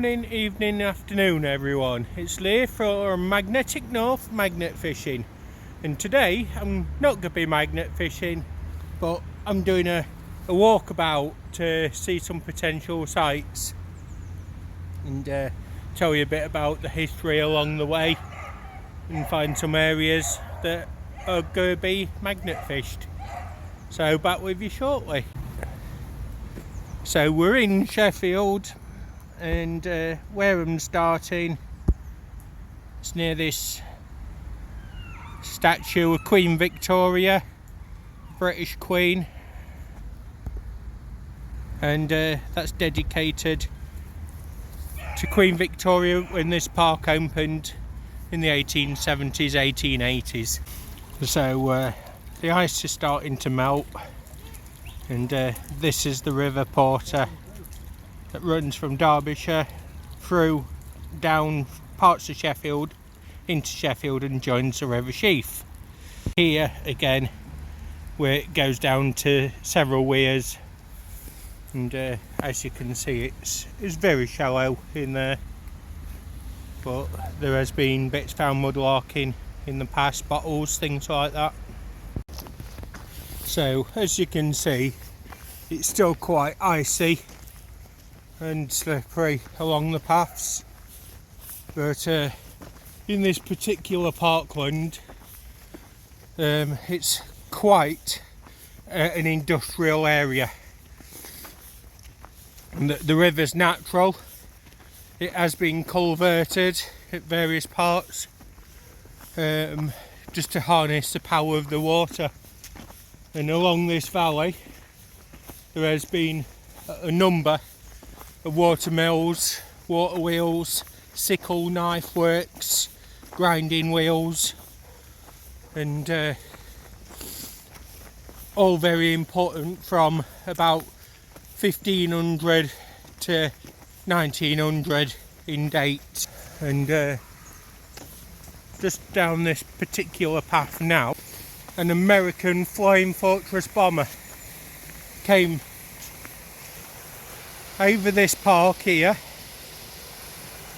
Morning, evening, afternoon everyone. It's Lee from Magnetic North Magnet Fishing, and today I'm not going to be magnet fishing, but I'm doing a walkabout to see some potential sites and tell you a bit about the history along the way and find some areas that are going to be magnet fished. So back with you shortly. So we're in Sheffield, and where I'm starting, it's near this statue of Queen Victoria, British Queen, and that's dedicated to Queen Victoria when this park opened in the 1870s, 1880s. So the ice is starting to melt, and this is the River Porter that runs from Derbyshire through down parts of Sheffield into Sheffield and joins the River Sheaf. Here again, where it goes down to several weirs, and as you can see it's very shallow in there, but there has been bits found mudlarking in the past, bottles, things like that. So as you can see, it's still quite icy and slippery along the paths, but in this particular parkland it's quite an industrial area, and the river's natural. It has been culverted at various parts just to harness the power of the water, and along this valley there has been a number of water mills, water wheels, sickle knife works, grinding wheels, and all very important from about 1500 to 1900 in date. And just down this particular path now, an American Flying Fortress bomber came over this park here,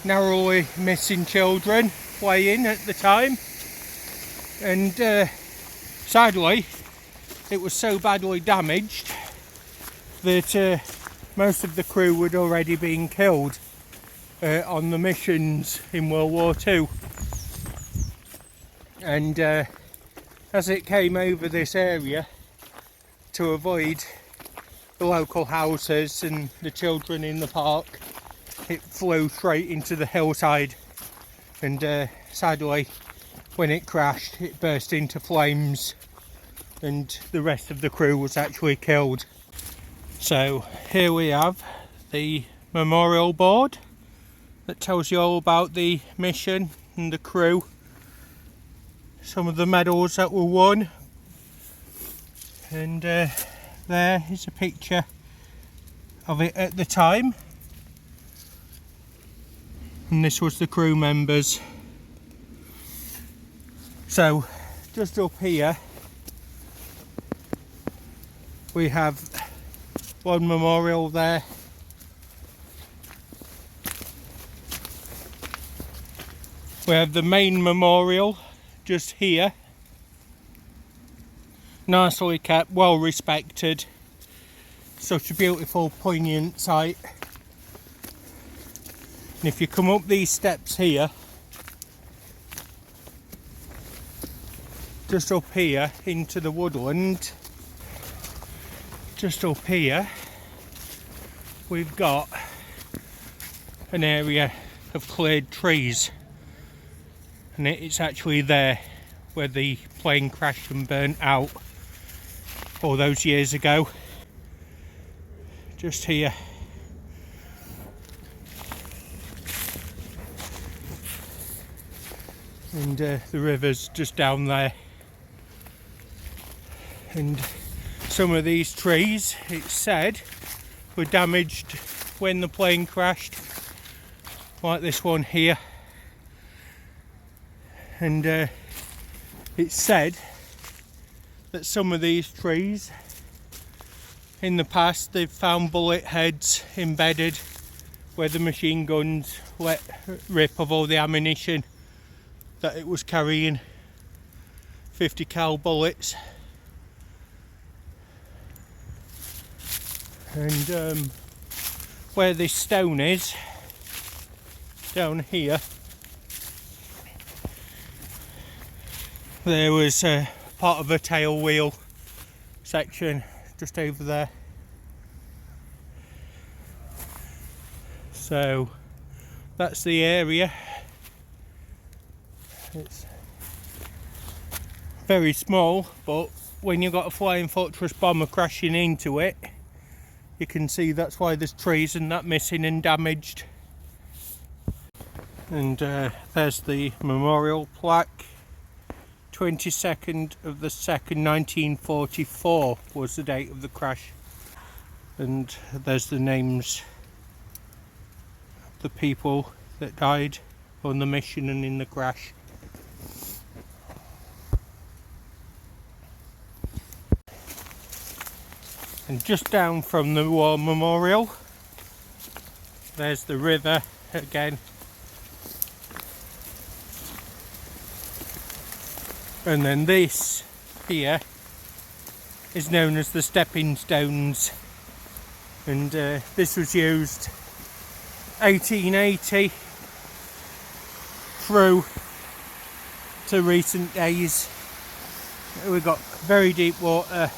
narrowly missing children playing at the time, and sadly it was so badly damaged that most of the crew had already been killed on the missions in World War II. And as it came over this area to avoid the local houses and the children in the park, it flew straight into the hillside, and sadly when it crashed it burst into flames and the rest of the crew was actually killed. So here we have the memorial board that tells you all about the mission and the crew, some of the medals that were won, and there is a picture of it at the time, and this was the crew members. So just up here we have one memorial there, we have the main memorial just here, nicely kept, well respected, such a beautiful poignant sight. And if you come up these steps here, just up here into the woodland, just up here we've got an area of cleared trees, and it's actually there where the plane crashed and burnt out all those years ago. Just here. And the river's just down there, and some of these trees, it's said, were damaged when the plane crashed, like this one here. And it's said that some of these trees in the past they've found bullet heads embedded where the machine guns let rip of all the ammunition that it was carrying, 50 cal bullets. And where this stone is, down here, there was part of a tail wheel section just over there. So that's the area. It's very small, but when you've got a Flying Fortress bomber crashing into it, you can see that's why there's trees and that missing and damaged. And there's the memorial plaque. 22nd of the 2nd 1944 was the date of the crash, and there's the names of the people that died on the mission and in the crash. And just down from the war memorial, there's the river again. And then this here is known as the stepping stones, and this was used 1880 through to recent days. We've got very deep water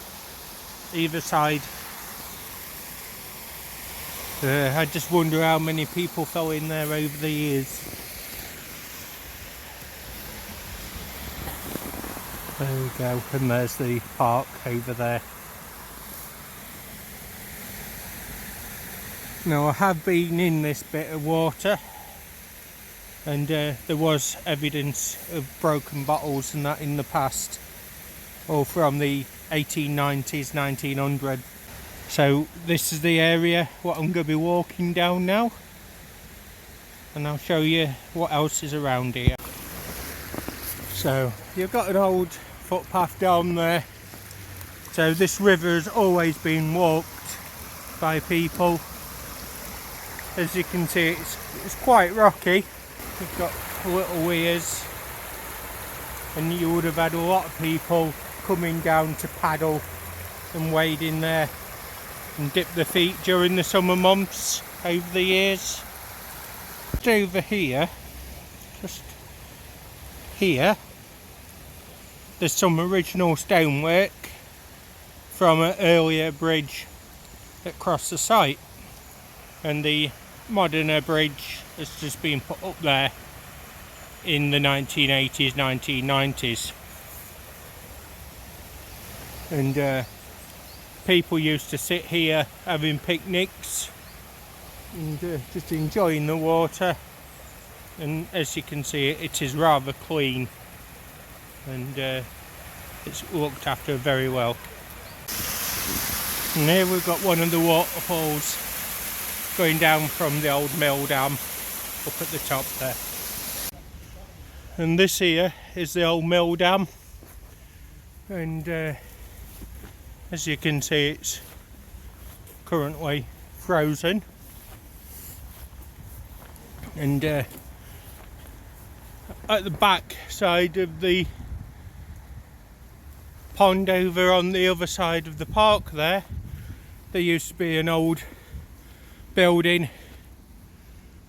either side. I just wonder how many people fell in there over the years. There we go, and there's the park over there. Now I have been in this bit of water, and there was evidence of broken bottles and that in the past, all from the 1890s, 1900. So this is the area what I'm going to be walking down now, and I'll show you what else is around here. So you've got an old footpath down there. So this river has always been walked by people. As you can see, it's quite rocky. We've got little weirs, and you would have had a lot of people coming down to paddle and wade in there and dip their feet during the summer months over the years. Just over here, just here, there's some original stonework from an earlier bridge that crossed the site, and the moderner bridge has just been put up there in the 1980s, 1990s. And people used to sit here having picnics and just enjoying the water, and as you can see, it is rather clean, and it's looked after very well. And here we've got one of the waterfalls going down from the old mill dam up at the top there. And this here is the old mill dam, and as you can see, it's currently frozen. And at the back side of the pond over on the other side of the park there used to be an old building,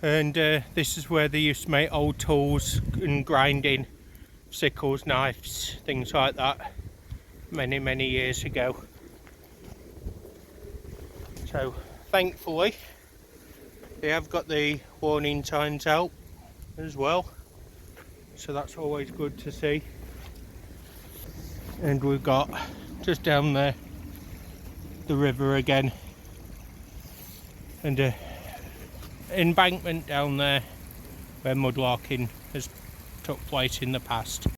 and this is where they used to make old tools and grinding, sickles, knives, things like that, many years ago. So thankfully they have got the warning signs out as well, so that's always good to see. And we've got just down there the river again, and embankment down there where mudlarking has took place in the past.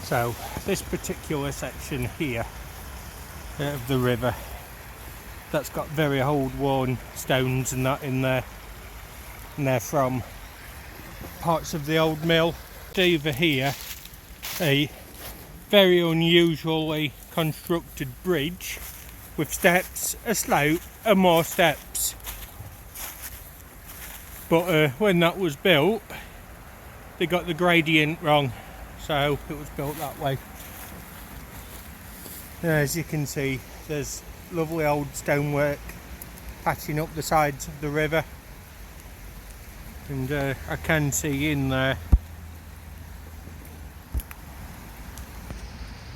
So this particular section here of the river, that's got very old worn stones and that in there, and they're from parts of the old mill. Over here, a very unusually constructed bridge with steps, a slope and more steps. But when that was built, they got the gradient wrong, so it was built that way. As you can see, there's lovely old stonework patching up the sides of the river, and I can see in there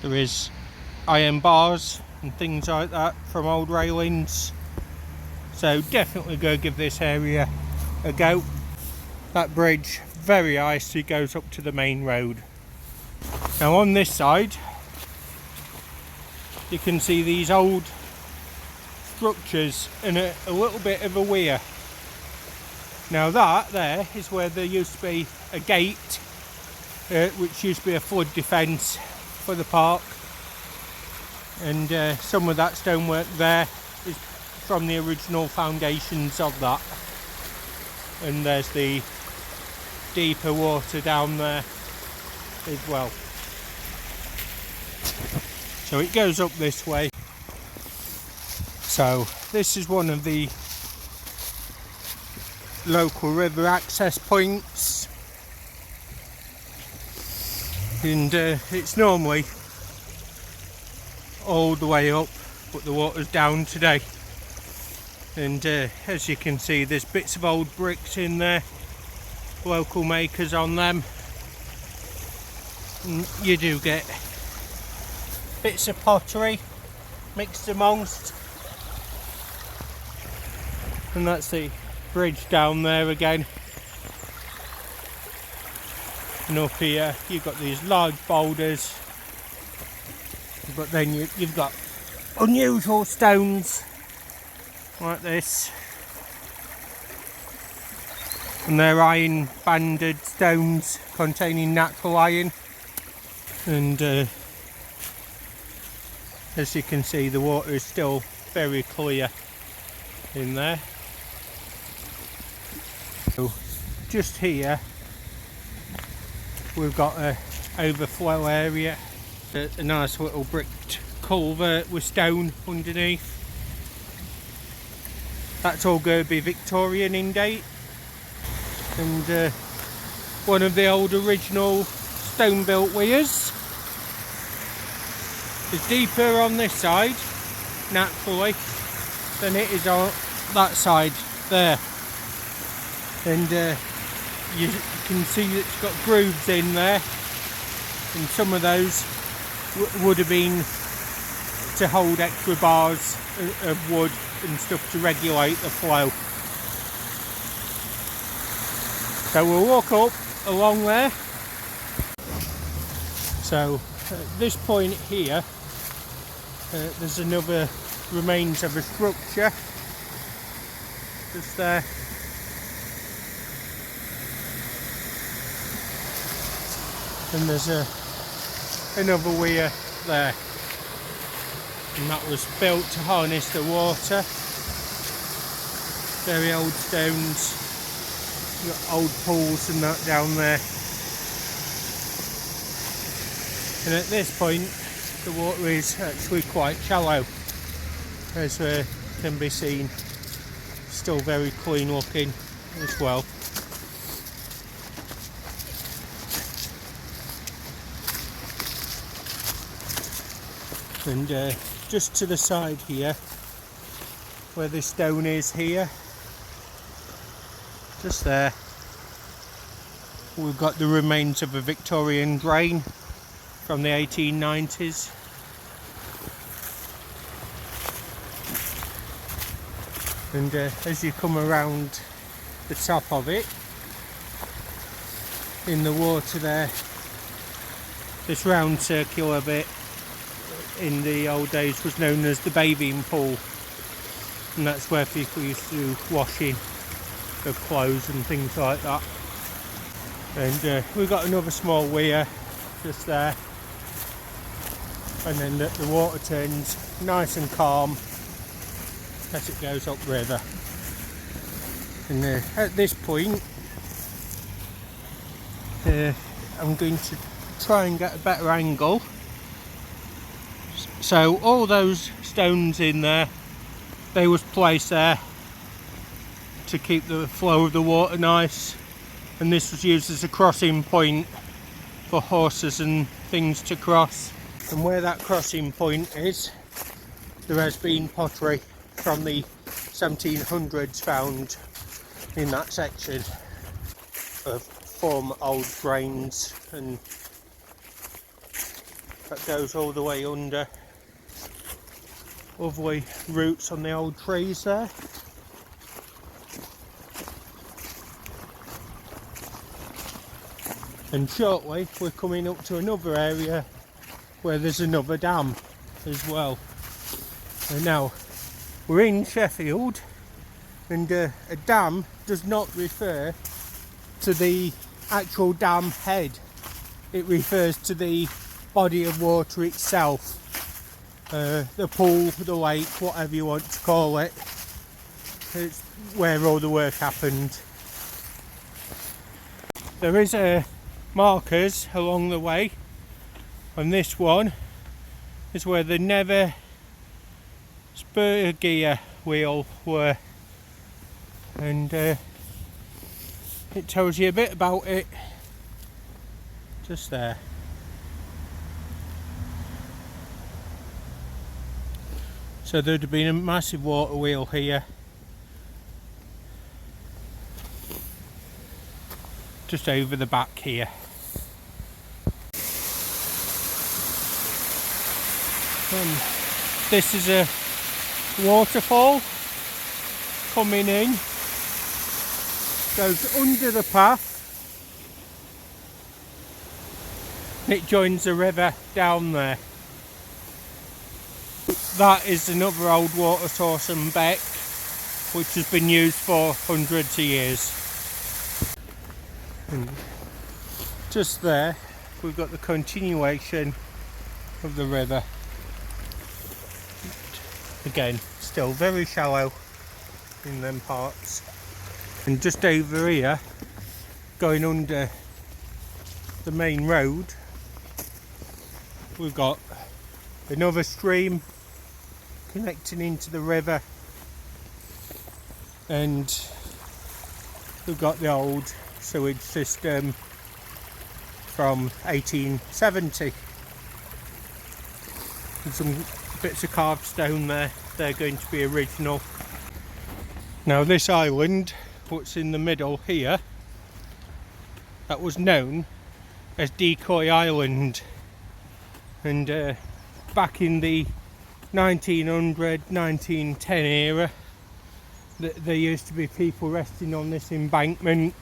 is iron bars and things like that from old railings, so definitely go give this area a go. That bridge, very icy, goes up to the main road. Now on this side you can see these old structures and a little bit of a weir. Now that there is where there used to be a gate, which used to be a flood defence for the park, and some of that stonework there is from the original foundations of that, and there's the deeper water down there as well. So it goes up this way. So this is one of the local river access points, and it's normally all the way up, but the water's down today, and as you can see, there's bits of old bricks in there, local makers on them, and you do get bits of pottery mixed amongst, and that's the bridge down there again. And up here you've got these large boulders, but then you've got unusual stones like this, and they're iron banded stones containing natural iron, and as you can see, the water is still very clear in there. So just here we've got a overflow area, a nice little bricked culvert with stone underneath. That's all going to be Victorian in date, and one of the old original stone built weirs. It's deeper on this side naturally than it is on that side there, and you can see that it's got grooves in there, and some of those would have been to hold extra bars of wood and stuff to regulate the flow. So we'll walk up along there. So at this point here, there's another remains of a structure just there. And there's another weir there, and that was built to harness the water. Very old stones, you've got old pools and that down there. And at this point the water is actually quite shallow, as can be seen. Still very clean looking as well. And just to the side here, where this stone is here, just there, we've got the remains of a Victorian drain from the 1890s. And as you come around the top of it, in the water there, this round circular bit in the old days was known as the bathing pool, and that's where people used to do washing of clothes and things like that. And we've got another small weir just there, and then the water turns nice and calm as it goes upriver. And at this point I'm going to try and get a better angle So all those stones in there, they was placed there to keep the flow of the water nice, and this was used as a crossing point for horses and things to cross. And where that crossing point is, there has been pottery from the 1700s found in that section of former old drains, and that goes all the way under. Lovely roots on the old trees there. And shortly we're coming up to another area where there's another dam as well. And now we're in Sheffield, and a dam does not refer to the actual dam head. It refers to the body of water itself. The pool, the lake, whatever you want to call it. It's where all the work happened. There is markers along the way, and this one is where the never spur gear wheel were, and it tells you a bit about it just there. So there'd have been a massive water wheel here, just over the back here. And this is a waterfall coming in, goes under the path, and it joins the river down there. That is another old water source and beck, which has been used for hundreds of years. And just there we've got the continuation of the river. Again, still very shallow in them parts. And just over here, going under the main road, we've got another stream connecting into the river, and we've got the old sewage system from 1870. And some bits of carved stone there, they're going to be original. Now this island, what's in the middle here, that was known as Decoy Island, and back in the 1910 era, there used to be people resting on this embankment,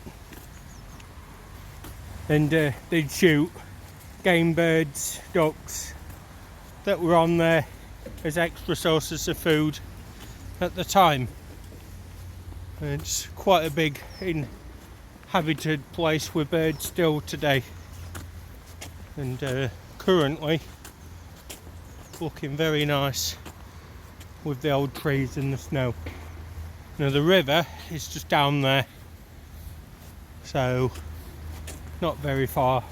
and they'd shoot game birds, ducks that were on there as extra sources of food at the time. And it's quite a big inhabited place with birds still today, and currently looking very nice with the old trees and the snow. Now the river is just down there, so not very far.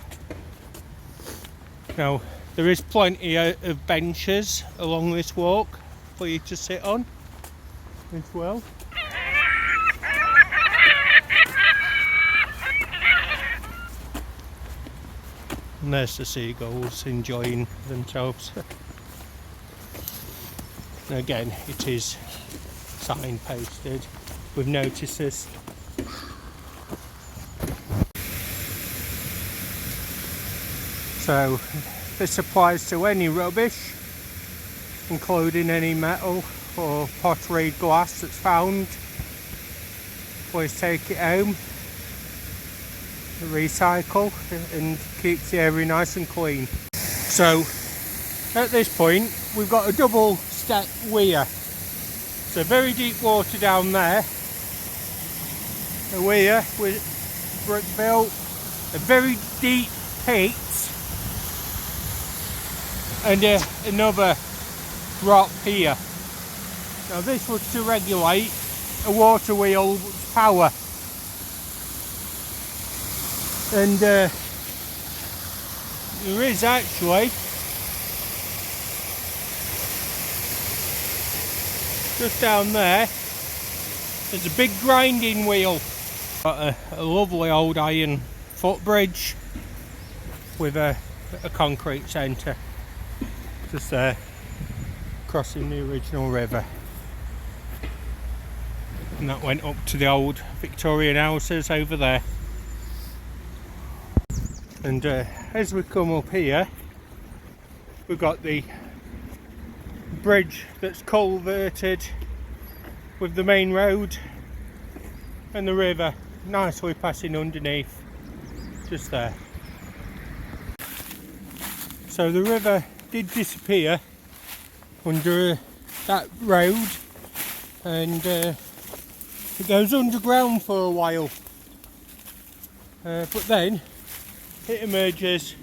Now there is plenty of benches along this walk for you to sit on as well. And there's the seagulls enjoying themselves. Again, it is signposted with notices. So this applies to any rubbish, including any metal or pottery, glass that's found. Always take it home, recycle, and keeps the area nice and clean. So at this point we've got a double step weir. So very deep water down there, a weir with brick built, a very deep pit, and another drop here. Now this was to regulate a water wheel's power, and there is actually just down there, there's a big grinding wheel. Got a lovely old iron footbridge with a concrete centre just there, crossing the original river. And that went up to the old Victorian houses over there. And as we come up here, we've got the bridge that's culverted with the main road and the river nicely passing underneath, just there. So the river did disappear under that road, and it goes underground for a while, but then it emerges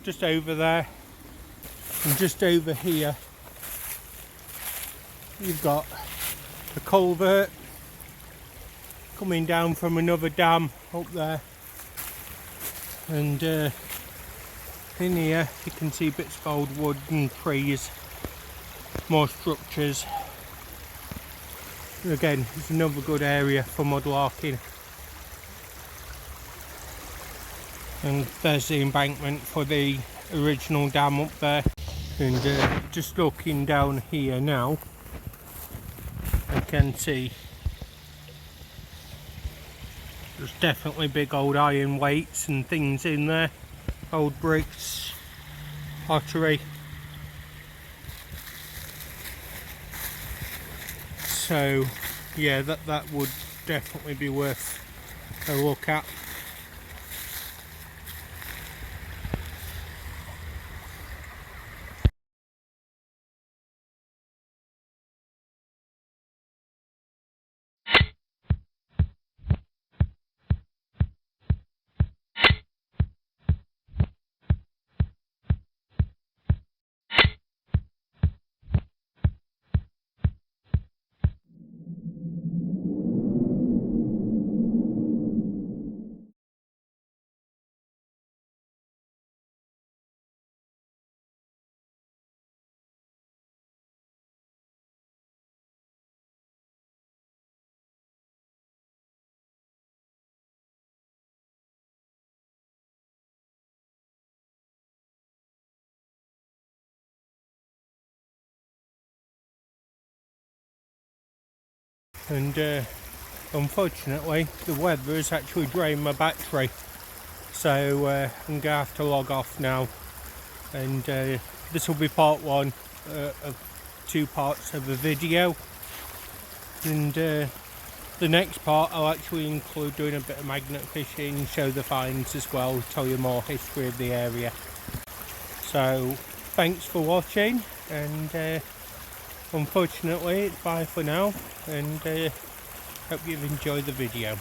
just over there, and just over here you've got a culvert coming down from another dam up there, and in here you can see bits of old wood and trees, more structures. Again, it's another good area for mudlarking. And there's the embankment for the original dam up there. And just looking down here now, I can see there's definitely big old iron weights and things in there, old bricks, pottery. So yeah, that would definitely be worth a look at. And unfortunately the weather has actually drained my battery, so I'm going to have to log off now, and this will be part one of 2 parts of a video, and the next part I'll actually include doing a bit of magnet fishing, show the finds as well, tell you more history of the area. So thanks for watching, and unfortunately it's bye for now, and hope you've enjoyed the video.